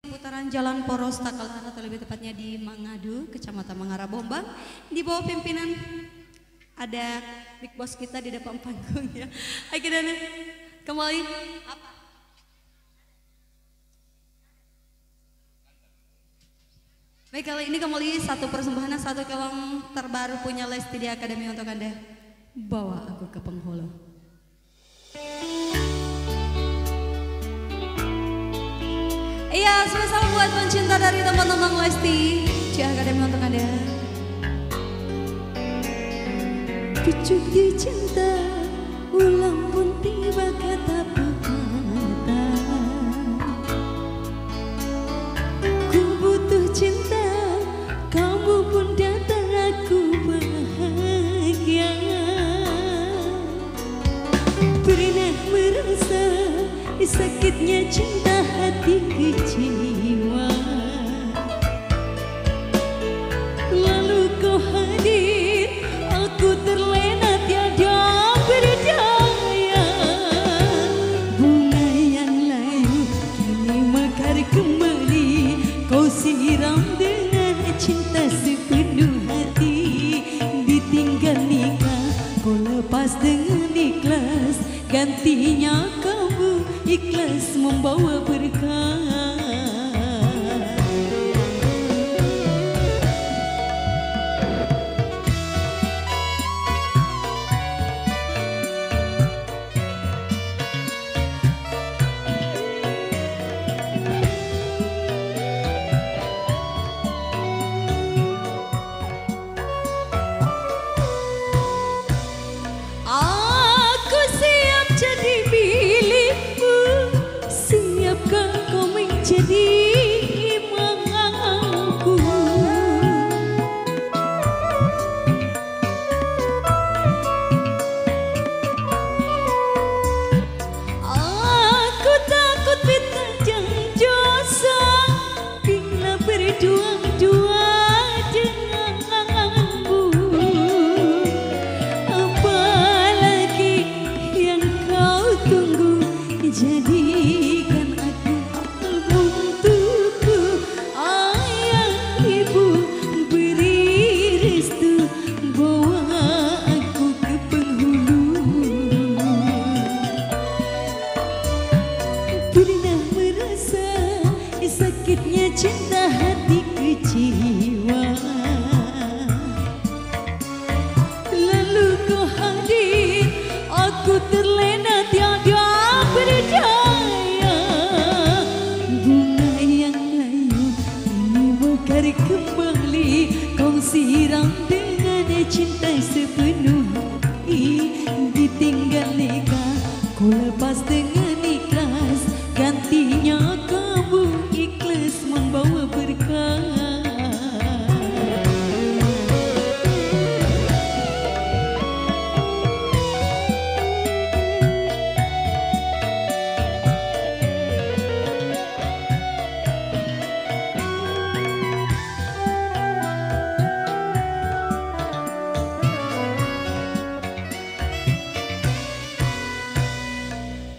Putaran Jalan Poros Takalar atau lebih tepatnya di Mangadu, Kecamatan Mangara Bombang, di bawah pimpinan ada big boss kita di depan panggung ya. Ayo kita kembali. Apa? Baik, kali ini kembali satu persembahan, satu film terbaru punya Lesti di Akademi untuk Anda. Bawa aku ke penghulu. Iya, spesial buat pencinta dari teman-teman Lesti di Akademi untuk Anda. Pucuk di cinta, ulang pun tiba kata berkata. Ku butuh cinta, kamu pun datang, aku bahagia. Pernah merasa sakitnya cinta hati kecewa, lalu kau hadir, aku terlena tiada berdaya. Bunga yang layu kini mekar kembali, kau siram dengan cinta sepenuh hati. Ditinggal nikah, kau lepas dengan ikhlas, gantinya kamu ikhlas membawa berkah. Jadikan aku untukku, ayah ibu beri restu, bawa aku ke penghulu. Pernah merasa sakitnya cinta hati kecewa, lalu kau hadir, aku terlena tiada berdaya. Bunga yang layu ini mekar kembali, kau siram dengan cinta sepenuh hati. Ditinggal nikah, kau lepas dengan ikhlas, gantinya kamu ikhlas membawa berkah.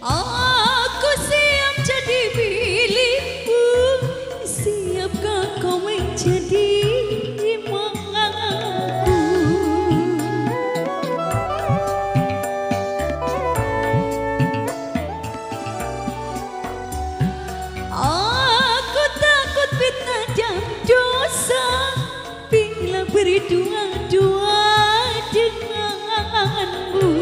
Aku siap jadi milikmu, siapkah kau menjadi imanku? Aku takut fitnah dan dosa bila berdua-dua denganmu.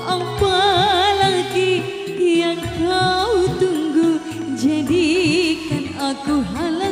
Apalagi yang kau tunggu, jadikan aku halal.